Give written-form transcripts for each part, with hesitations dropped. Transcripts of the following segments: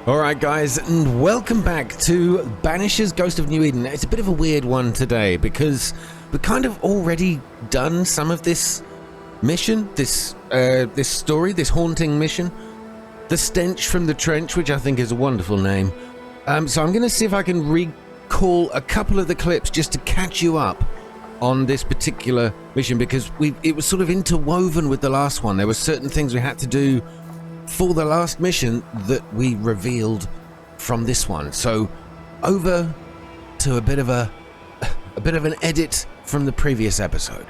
Alright guys, and welcome back to Banishers Ghost of New Eden. It's a bit of a weird one today because we've kind of already done some of this mission, this story, this haunting mission. The Stench From The Trench, which I think is a wonderful name. So I'm going to see if I can recall a couple of the clips just to catch you up on this particular mission, because it was sort of interwoven with the last one. There were certain things we had to do for the last mission that we revealed from this one. So over to a bit of an edit from the previous episode.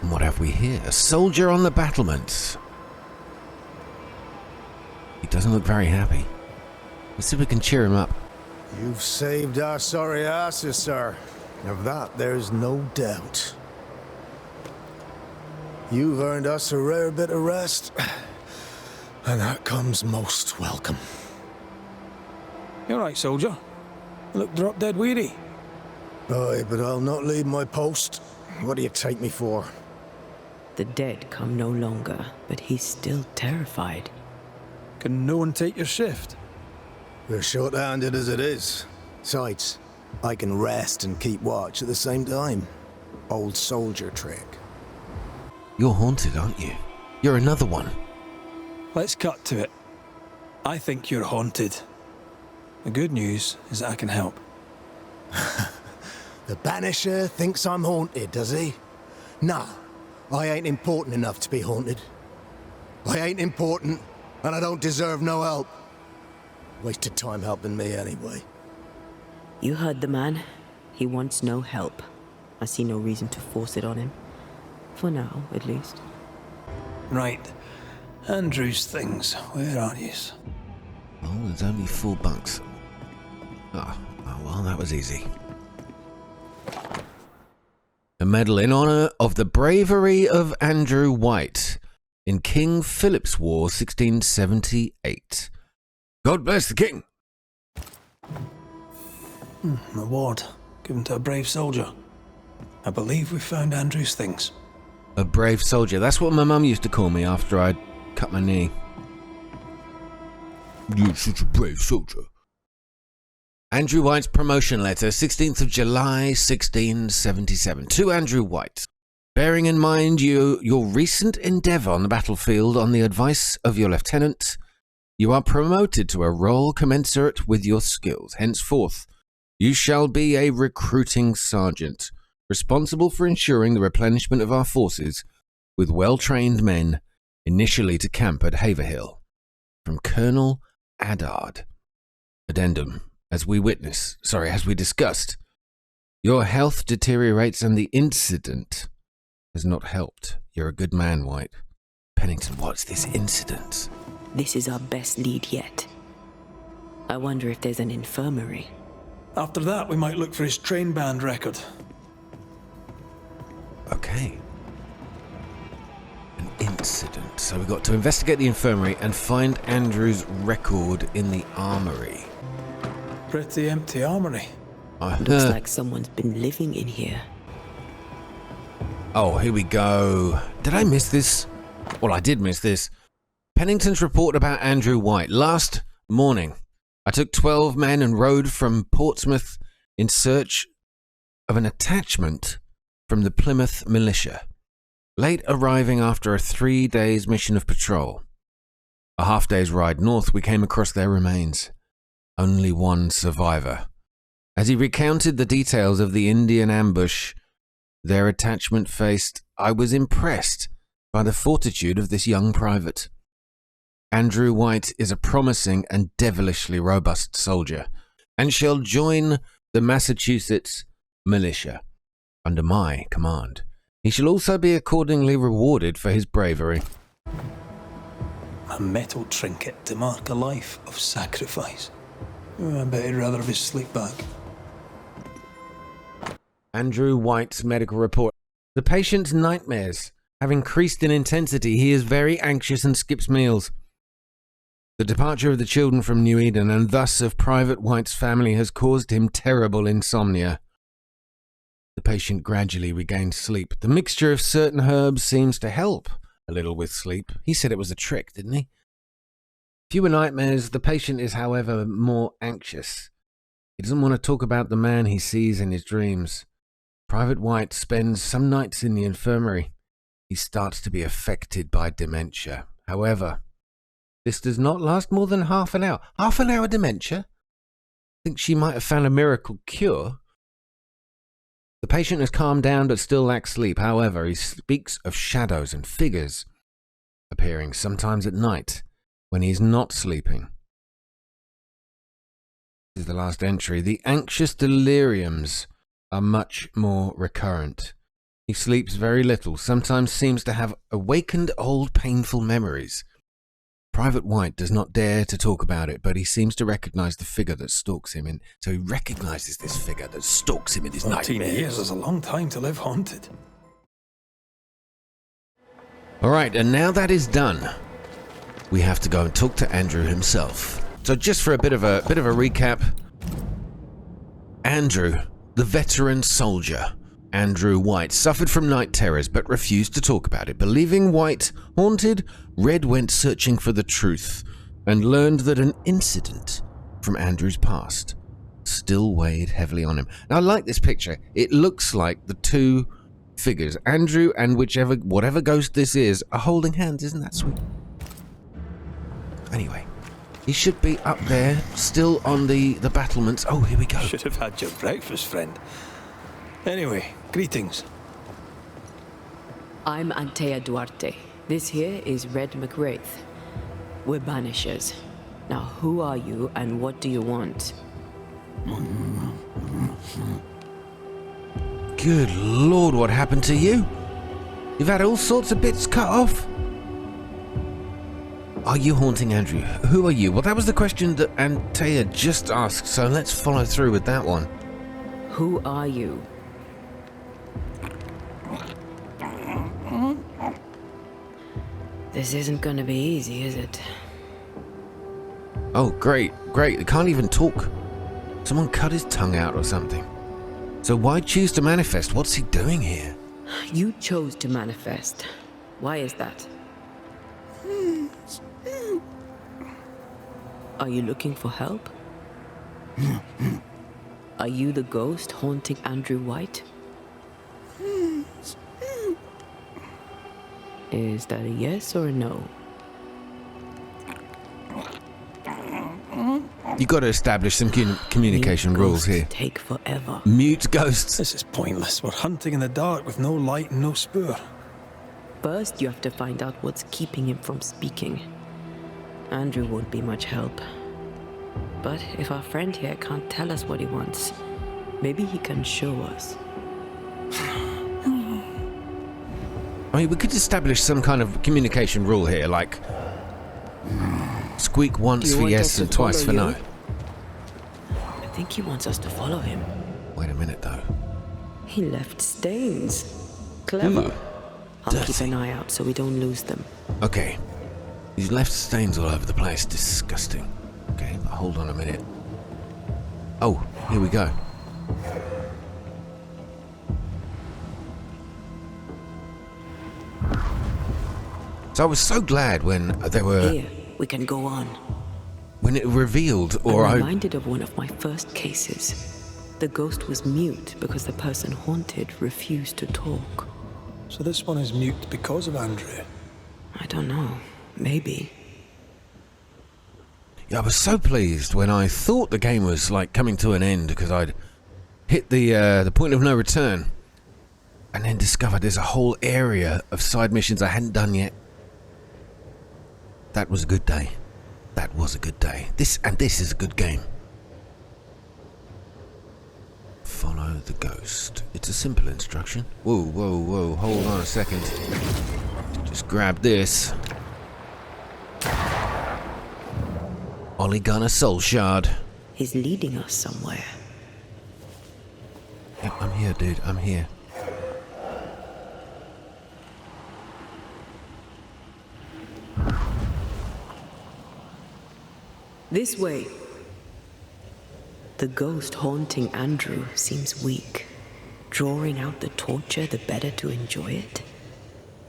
And what have we here? A soldier on the battlements. He doesn't look very happy. Let's see if we can cheer him up. You've saved our sorry asses, sir. Of that, there's no doubt. You've earned us a rare bit of rest, and that comes most welcome. You all right, soldier? You look drop dead weary. Aye, but I'll not leave my post. What do you take me for? The dead come no longer, but he's still terrified. Can no one take your shift? We're short-handed as it is. Besides, I can rest and keep watch at the same time. Old soldier trick. You're haunted, aren't you? You're another one. Let's cut to it. I think you're haunted. The good news is that I can help. The Banisher thinks I'm haunted, does he? Nah, I ain't important enough to be haunted. I ain't important, and I don't deserve no help. Wasted time helping me anyway. You heard the man. He wants no help. I see no reason to force it on him. For now, at least. Right. Andrew's things. Where are yous? Oh, there's only $4. Oh, well, that was easy. A medal in honor of the bravery of Andrew Whyte in King Philip's War, 1678. God bless the king. An award given to a brave soldier. I believe we found Andrew's things. A brave soldier. That's what my mum used to call me after I'd cut my knee. You're such a brave soldier. Andrew Whyte's promotion letter, 16th of July, 1677. To Andrew Whyte. Bearing in mind your recent endeavour on the battlefield on the advice of your lieutenant, you are promoted to a role commensurate with your skills. Henceforth, you shall be a recruiting sergeant, responsible for ensuring the replenishment of our forces with well-trained men, initially to camp at Haverhill. From Colonel Addard. Addendum. As we discussed, your health deteriorates and the incident has not helped. You're a good man, Whyte. Pennington, what's this incident? This is our best lead yet. I wonder if there's an infirmary. After that, we might look for his train band record. Okay. An incident. So we've got to investigate the infirmary and find Andrew's record in the armory. Pretty empty armory. Looks like someone's been living in here. Oh, here we go. Did I miss this? Well, I did miss this. Pennington's report about Andrew Whyte. Last morning, I took 12 men and rode from Portsmouth in search of an attachment from the Plymouth militia, late arriving after a 3 days mission of patrol. A half-day's ride north, we came across their remains. Only one survivor. As he recounted the details of the Indian ambush their attachment faced, I was impressed by the fortitude of this young private. Andrew Whyte is a promising and devilishly robust soldier, and shall join the Massachusetts militia under my command. He shall also be accordingly rewarded for his bravery. A metal trinket to mark a life of sacrifice. I bet he'd rather have his sleep bag. Andrew Whyte's medical report. The patient's nightmares have increased in intensity. He is very anxious and skips meals. The departure of the children from New Eden, and thus of Private Whyte's family, has caused him terrible insomnia. The patient gradually regained sleep. The mixture of certain herbs seems to help a little with sleep. He said it was a trick, didn't he? Fewer nightmares. The patient is, however, more anxious. He doesn't want to talk about the man he sees in his dreams. Private Whyte spends some nights in the infirmary. He starts to be affected by dementia. However, this does not last more than half an hour. Half an hour dementia? I think she might have found a miracle cure. The patient has calmed down but still lacks sleep. However, he speaks of shadows and figures appearing sometimes at night when he is not sleeping. This is the last entry. The anxious deliriums are much more recurrent. He sleeps very little, sometimes seems to have awakened old painful memories. Private Whyte does not dare to talk about it, but he seems to recognize the figure that stalks him, so he recognizes this figure that stalks him in his 14 nightmares. years is a long time to live haunted. All right, and now that is done, we have to go and talk to Andrew himself. So just for a bit of a recap, Andrew, the veteran soldier, Andrew Whyte, suffered from night terrors but refused to talk about it. Believing Whyte haunted, Red went searching for the truth and learned that an incident from Andrew's past still weighed heavily on him. Now, I like this picture. It looks like the two figures, Andrew and whatever ghost this is, are holding hands. Isn't that sweet? Anyway, he should be up there, still on the battlements. Oh, here we go. Should have had your breakfast, friend. Anyway, greetings. I'm Antea Duarte. This here is Red McWraith. We're Banishers. Now, who are you and what do you want? Good Lord, what happened to you? You've had all sorts of bits cut off. Are you haunting Andrew? Who are you? Well, that was the question that Antea just asked, so let's follow through with that one. Who are you? This isn't gonna be easy, is it? Oh, great. They can't even talk. Someone cut his tongue out or something. So why choose to manifest? What's he doing here? You chose to manifest. Why is that? Are you looking for help? Are you the ghost haunting Andrew Whyte? Is that a yes or a no? You got to establish some communication rules here. Take forever. Mute ghosts. This is pointless. We're hunting in the dark with no light and no spoor. First, you have to find out what's keeping him from speaking. Andrew won't be much help. But if our friend here can't tell us what he wants, maybe he can show us. I mean, we could establish some kind of communication rule here, like squeak once for yes and twice for no. I think he wants us to follow him. Wait a minute, though. He left stains. Clever. Ooh, I'll keep dirty. an eye out so we don't lose them. Okay. He's left stains all over the place. Disgusting. Okay, but hold on a minute. Oh, here we go. So I was so glad when there were... Here, we can go on. When it revealed, or I'm I... reminded of one of my first cases. The ghost was mute because the person haunted refused to talk. So this one is mute because of Andrew. I don't know. Maybe. Yeah, I was so pleased when I thought the game was like coming to an end because I'd hit the point of no return, and then discovered there's a whole area of side missions I hadn't done yet. That was a good day. That was a good day. This is a good game. Follow the ghost. It's a simple instruction. Whoa. Hold on a second. Just grab this. Ollie Gunner Soul Shard. He's leading us somewhere. Yep, I'm here, dude. I'm here. This way. The ghost haunting Andrew seems weak. Drawing out the torture the better to enjoy it?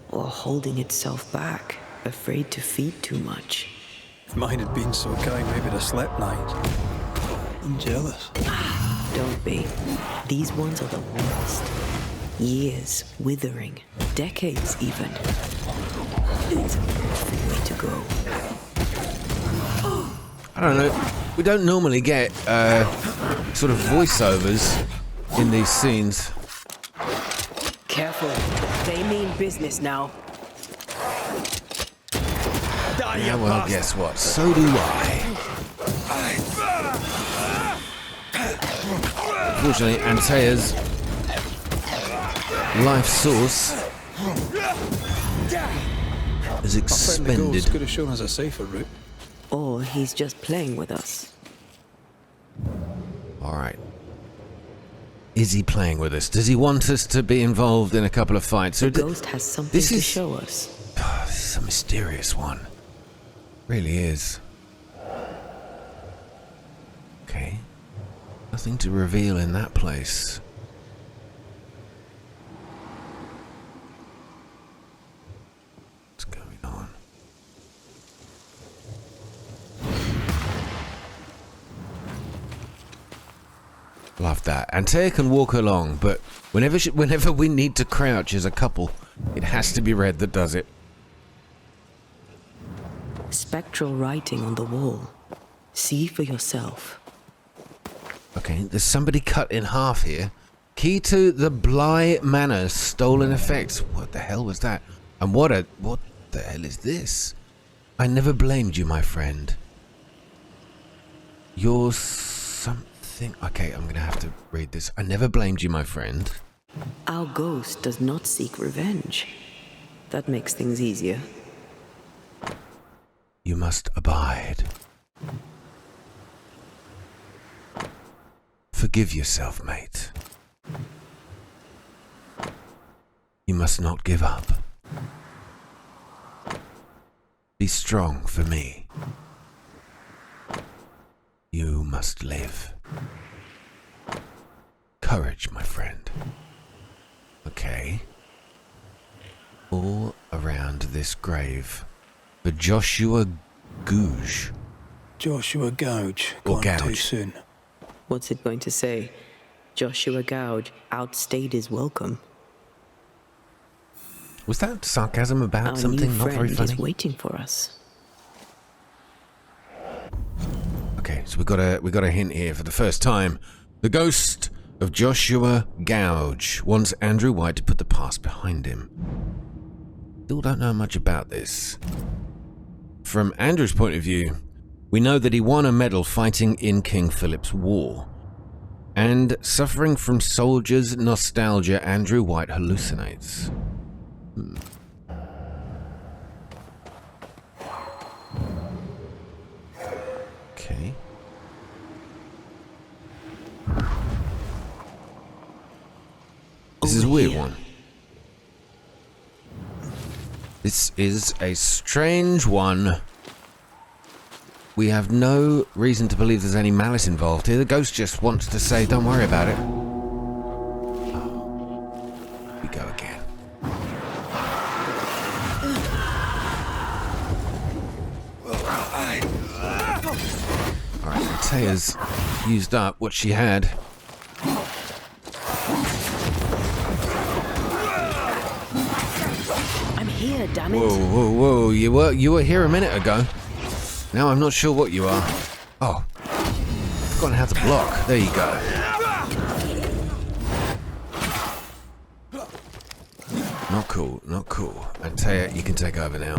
Or holding itself back, afraid to feed too much? If mine had been so kind, maybe I'd have slept nights. I'm jealous. Don't be. These ones are the worst. Years withering, decades even. It's a awful way to go. I don't know. We don't normally get sort of voiceovers in these scenes. Careful. They mean business now. Yeah, well, guess what? So do I. Unfortunately, Antaea's life source is expended. Could have shown us a safer route. Or he's just playing with us. All right. Is he playing with us? Does he want us to be involved in a couple of fights? The ghost has something to show us. This is a mysterious one. Really is. Okay. Nothing to reveal in that place. What's going on? Love that. Antaea can walk along, but whenever we need to crouch as a couple, it has to be Red that does it. Spectral writing on the wall. See for yourself. Okay, there's somebody cut in half here. Key to the Bly Manor stolen effects. What the hell was that? And what the hell is this? I never blamed you, my friend. You're something... Okay, I'm gonna have to read this. I never blamed you, my friend. Our ghost does not seek revenge. That makes things easier. You must abide. Forgive yourself, mate. You must not give up. Be strong for me. You must live. Courage, my friend. Okay. All around this grave. For Joshua Gouge. Joshua Gouge. Or Gone too Gouge. soon. What's it going to say? Joshua Gouge outstayed his welcome. Was that sarcasm about Our something new not very friend funny? is waiting for us. Okay, so we got a hint here for the first time. The ghost of Joshua Gouge wants Andrew Whyte to put the past behind him. Still don't know much about this. From Andrew's point of view, we know that he won a medal fighting in King Philip's War. And suffering from soldiers' nostalgia, Andrew Whyte hallucinates. Okay. This is a weird one. This is a strange one. We have no reason to believe there's any malice involved here. The ghost just wants to say, don't worry about it. Oh, we go again. Alright, Antaea's used up what she had. I'm here, damn it. Whoa. You were here a minute ago. Now I'm not sure what you are. Oh. Forgotten how to block. There you go. Not cool, not cool. Antaea, you can take over now.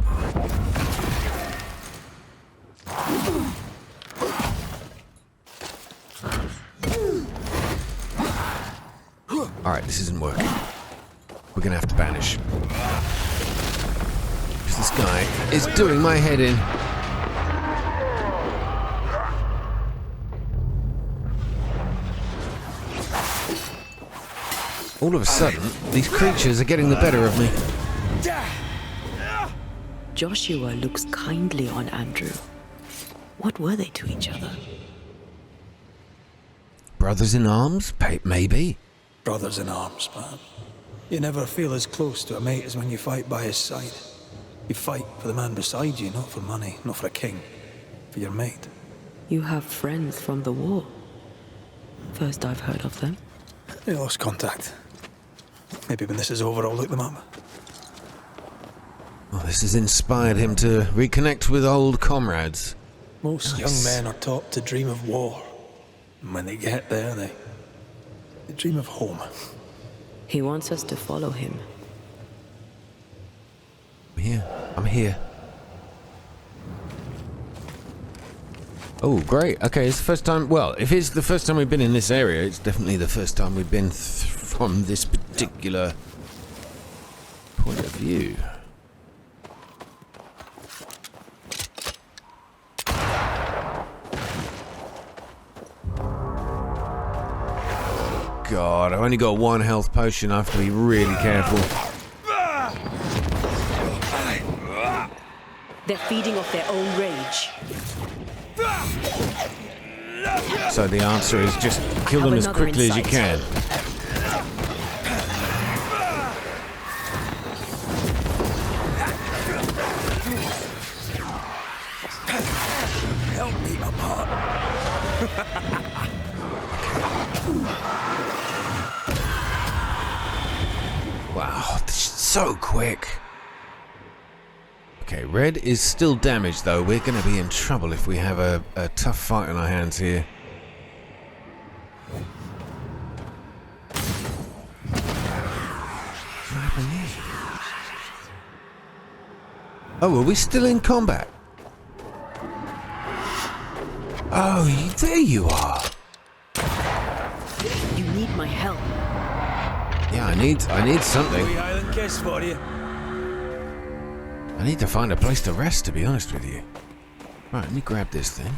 Alright, this isn't working. We're gonna have to banish. Because this guy is doing my head in. All of a sudden, these creatures are getting the better of me. Joshua looks kindly on Andrew. What were they to each other? Brothers in arms? Maybe. Brothers in arms, man. You never feel as close to a mate as when you fight by his side. You fight for the man beside you, not for money, not for a king. for your mate. You have friends from the war. First I've heard of them. They lost contact. Maybe when this is over, I'll look them up. Well, this has inspired him to reconnect with old comrades. Most young men are taught to dream of war. And when they get there, they dream of home. He wants us to follow him. I'm here. Oh, great. Okay, it's the first time... Well, if it's the first time we've been in this area, it's definitely the first time we've been from this particular point of view. God, I've only got one health potion. I have to be really careful. They're feeding off their own rage. So the answer is just kill them as quickly as you can. Help me apart. Wow, this is so quick. Okay, red is still damaged though. We're going to be in trouble if we have a tough fight on our hands here. What happened here? Oh, are we still in combat? Oh, there you are. You need my help. Yeah, I need something. Wee Highland kiss for you. I need to find a place to rest, to be honest with you. Right, let me grab this thing.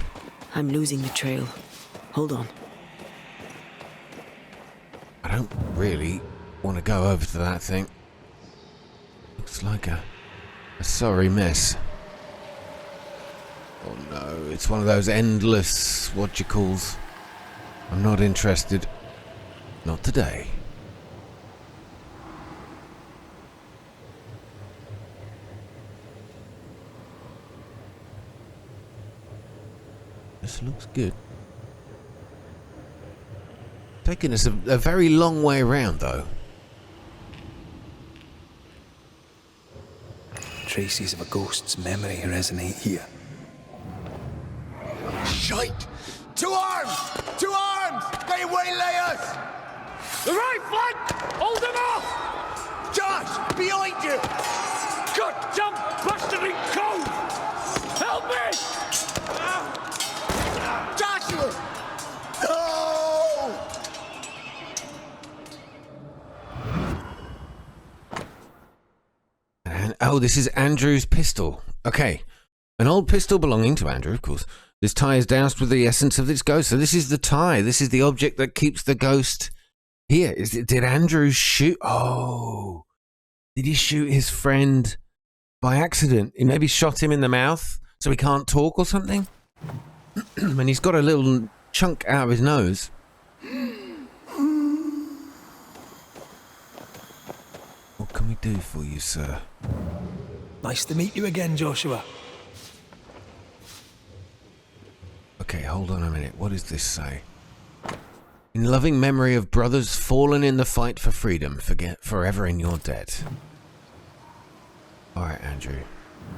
I'm losing the trail. Hold on. I don't really want to go over to that thing. Looks like a sorry mess. Oh no, it's one of those endless whatchalls. I'm not interested. Not today. This looks good. Taking us a very long way around, though. Traces of a ghost's memory resonate here. Shite! To arms! To arms! They waylay us! The right flank! Hold them off! Josh! Behind you! Good jump, bastarding cove! Help me! Joshua! No! And, oh, this is Andrew's pistol. Okay. An old pistol belonging to Andrew, of course. This tie is doused with the essence of this ghost. So this is the tie. This is the object that keeps the ghost here. Did Andrew shoot? Oh. Did he shoot his friend by accident? He maybe shot him in the mouth so he can't talk or something? And he's got a little chunk out of his nose. What can we do for you, sir? Nice to meet you again, Joshua. Okay, hold on a minute. What does this say? In loving memory of brothers fallen in the fight for freedom, forget forever in your debt. All right, Andrew.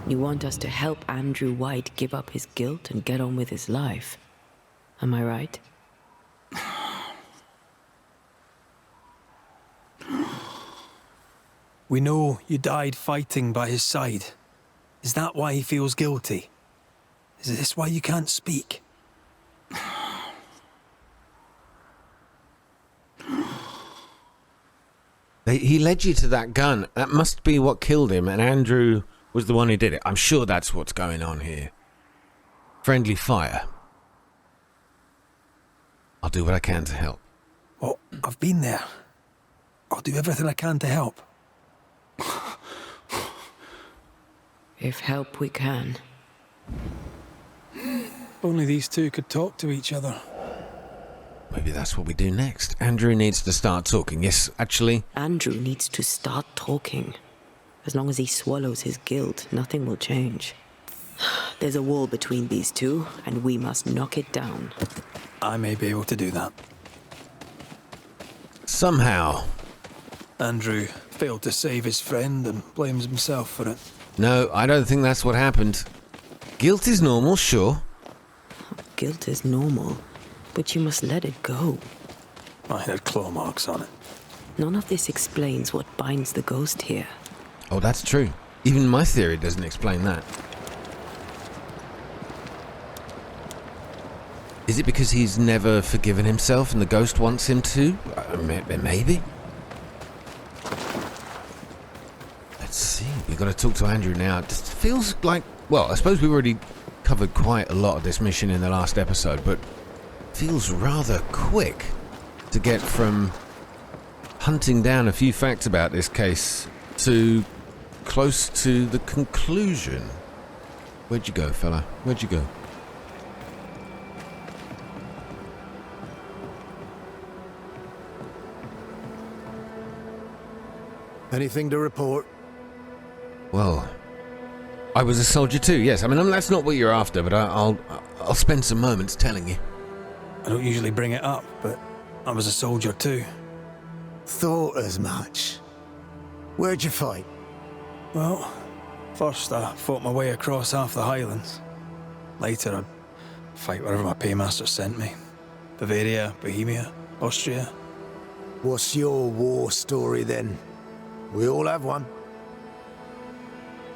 You want us to help Andrew Whyte give up his guilt and get on with his life. Am I right? We know you died fighting by his side. Is that why he feels guilty? Is this why you can't speak? He led you to that gun. That must be what killed him, and Andrew was the one who did it. I'm sure that's what's going on here. Friendly fire. I'll do what I can to help. Well, I've been there. I'll do everything I can to help. If help we can. Only these two could talk to each other. Maybe that's what we do next. Andrew needs to start talking. Yes, actually. Andrew needs to start talking. As long as he swallows his guilt, nothing will change. There's a wall between these two, and we must knock it down. I may be able to do that. Somehow. Andrew failed to save his friend and blames himself for it. No, I don't think that's what happened. Guilt is normal, sure. Guilt is normal, but you must let it go. I had claw marks on it. None of this explains what binds the ghost here. Oh, that's true. Even my theory doesn't explain that. Is it because he's never forgiven himself and the ghost wants him to? Maybe. Let's see. We've got to talk to Andrew now. It just feels like... Well, I suppose we've already covered quite a lot of this mission in the last episode, but it feels rather quick to get from hunting down a few facts about this case to close to the conclusion. Where'd you go, fella? Where'd you go? Anything to report? Well, I was a soldier too, yes. I mean, that's not what you're after, but I'll spend some moments telling you. I don't usually bring it up, but I was a soldier too. Thought as much. Where'd you fight? Well, first I fought my way across half the Highlands. Later I'd fight wherever my paymaster sent me. Bavaria, Bohemia, Austria. What's your war story then? We all have one.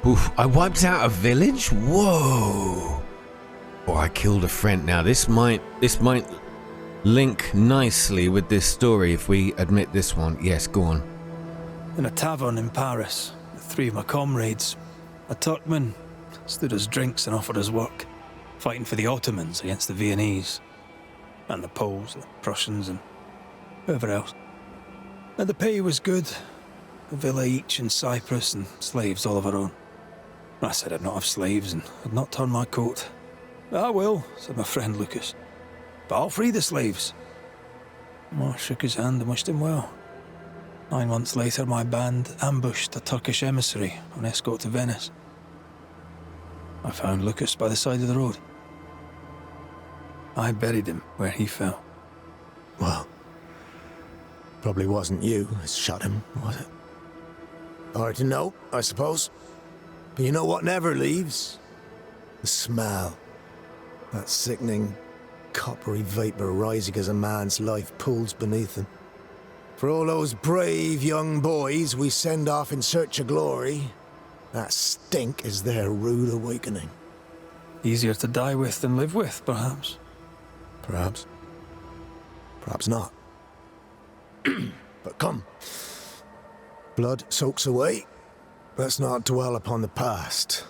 Oof, I wiped out a village? Whoa! Or I killed a friend. Now this might link nicely with this story if we admit this one. Yes, go on. In a tavern in Paris, with 3 of my comrades, a Turkman stood us drinks and offered us work, fighting for the Ottomans against the Viennese, and the Poles, the Prussians, and whoever else. And the pay was good. A villa each in Cyprus and slaves all of our own. I said I'd not have slaves and I'd not turn my coat. I will, said my friend Lucas. But I'll free the slaves. I shook his hand and wished him well. 9 months later, my band ambushed a Turkish emissary on escort to Venice. I found Lucas by the side of the road. I buried him where he fell. Well, probably wasn't you who shot him, was it? Hard to know, I suppose. But you know what never leaves? The smell. That sickening, coppery vapor rising as a man's life pools beneath him. For all those brave young boys we send off in search of glory, that stink is their rude awakening. Easier to die with than live with, perhaps. Perhaps. Perhaps not. But come. Blood soaks away. Let's not dwell upon the past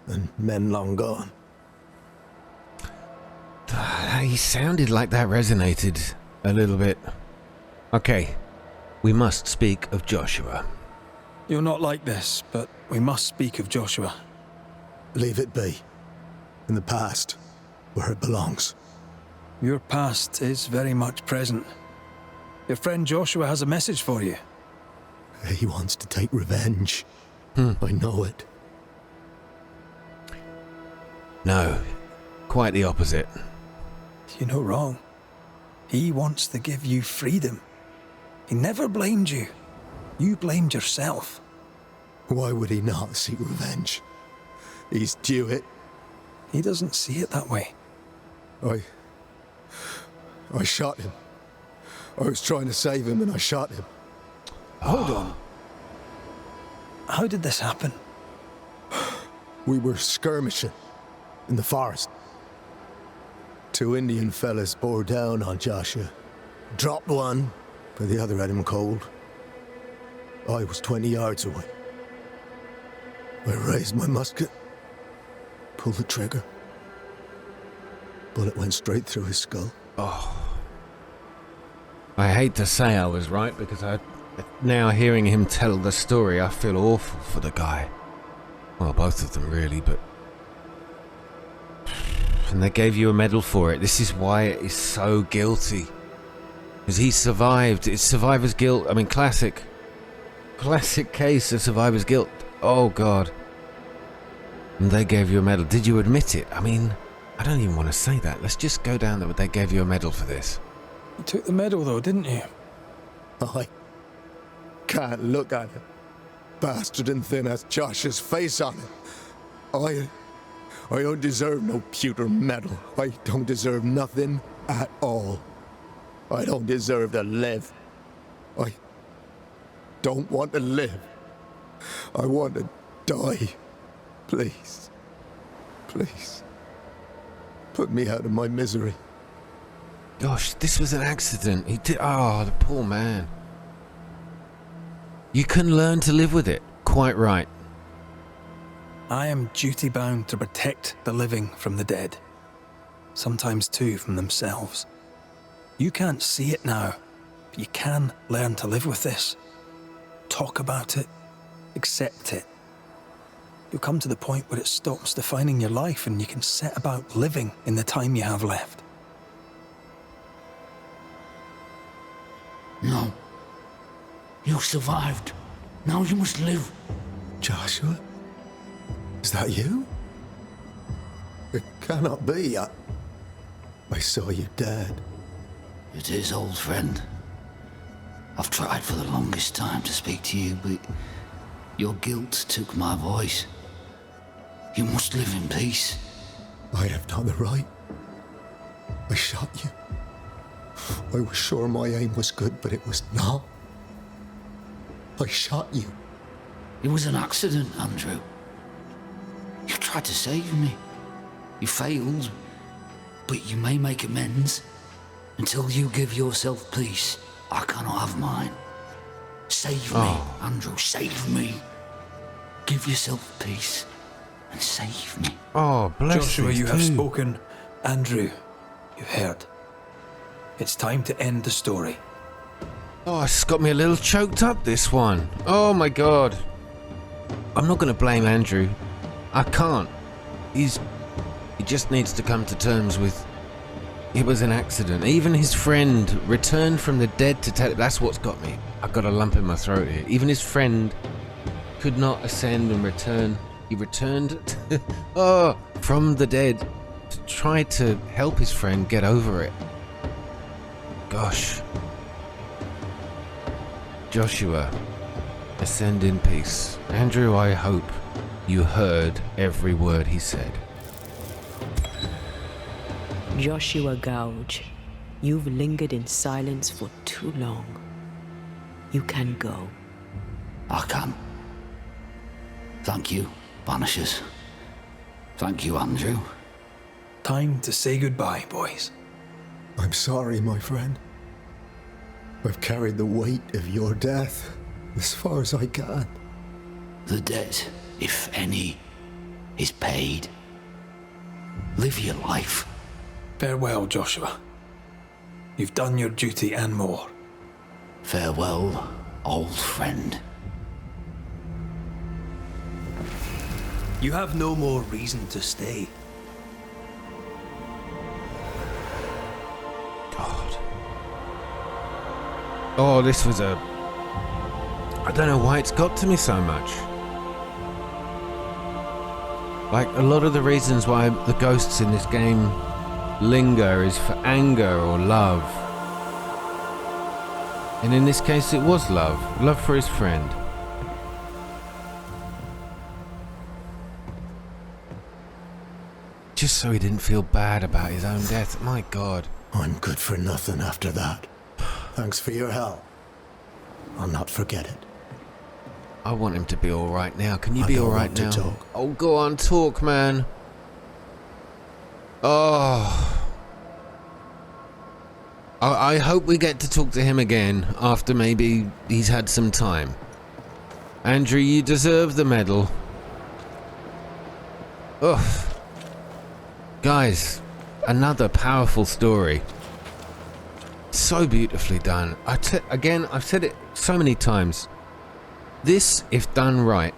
and men long gone. He sounded like that resonated a little bit. Okay, we must speak of Joshua. You're not like this, but we must speak of Joshua. Leave it be. In the past, where it belongs. Your past is very much present. Your friend Joshua has a message for you. He wants to take revenge. I know it. No, quite the opposite. You're no wrong. He wants to give you freedom. He never blamed you. You blamed yourself. Why would he not seek revenge? He's due it. He doesn't see it that way. I shot him. I was trying to save him and I shot him. Hold on. How did this happen? We were skirmishing in the forest. 2 Indian fellas bore down on Joshua. Dropped one, but the other had him cold. I was 20 yards away. I raised my musket, pulled the trigger. Bullet went straight through his skull. I hate to say I was right, because now hearing him tell the story, I feel awful for the guy. Well, both of them really, but... And they gave you a medal for it. This is why it is so guilty. Because he survived. It's survivor's guilt. I mean, classic case of survivor's guilt. Oh, God. And they gave you a medal. Did you admit it? I mean, I don't even want to say that. Let's just go down there. They gave you a medal for this. You took the medal, though, didn't you? I can't look at it. Bastard and thin as Josh's face on it. I don't deserve no pewter medal. I don't deserve nothing at all. I don't deserve to live. I don't want to live. I want to die. Please. Please. Put me out of my misery. Gosh, this was an accident. He did. Oh, the poor man. You can learn to live with it. Quite right. I am duty-bound to protect the living from the dead. Sometimes, too, from themselves. You can't see it now, but you can learn to live with this. Talk about it. Accept it. You'll come to the point where it stops defining your life and you can set about living in the time you have left. No. You survived. Now you must live. Joshua? Is that you? It cannot be. I saw you dead. It is, old friend. I've tried for the longest time to speak to you, but your guilt took my voice. You must live in peace. I have done the right. I shot you. I was sure my aim was good, but it was not. I shot you. It was an accident, Andrew. You tried to save me. You failed, but you may make amends. Until you give yourself peace, I cannot have mine. Save me, Andrew, save me. Give yourself peace and save me. Oh, bless Joshua, these you have two. spoken. Andrew, you heard. It's time to end the story. Oh, it's got me a little choked up, this one. Oh my god. I'm not going to blame Andrew. I can't. He just needs to come to terms with it was an accident. Even his friend returned from the dead to tell it. That's what's got me. I've got a lump in my throat here. Even his friend could not ascend and return. He returned from the dead to try to help his friend get over it. Gosh. Joshua, ascend in peace. Andrew, I hope you heard every word he said. Joshua Gouge, you've lingered in silence for too long. You can go. I can. Thank you, Banishers. Thank you, Andrew. Time to say goodbye, boys. I'm sorry, my friend. I've carried the weight of your death as far as I can. The debt, if any, is paid. Live your life. Farewell, Joshua. You've done your duty and more. Farewell, old friend. You have no more reason to stay. God. Oh, this was a... I don't know why it's got to me so much. Like, a lot of the reasons why the ghosts in this game linger is for anger or love. And in this case it was love. Love for his friend. Just so he didn't feel bad about his own death. My God. I'm good for nothing after that. Thanks for your help. I'll not forget it. I want him to be alright now. Can you I be don't alright want to now? talk. Oh, go on, talk, man. Oh. I hope we get to talk to him again after maybe he's had some time. Andrew, you deserve the medal. Ugh. Guys, another powerful story. So beautifully done. Again, I've said it so many times. This, if done right,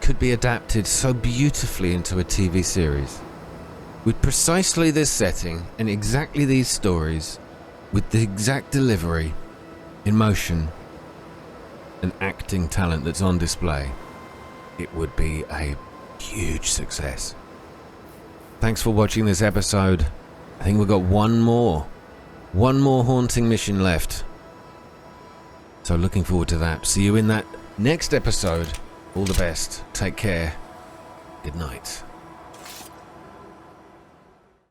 could be adapted so beautifully into a TV series. With precisely this setting and exactly these stories, with the exact delivery, emotion, and acting talent that's on display. it would be a huge success. Thanks for watching this episode. I think we've got one more haunting mission left. So looking forward to that. See you in that next episode. All the best. Take care. Good night.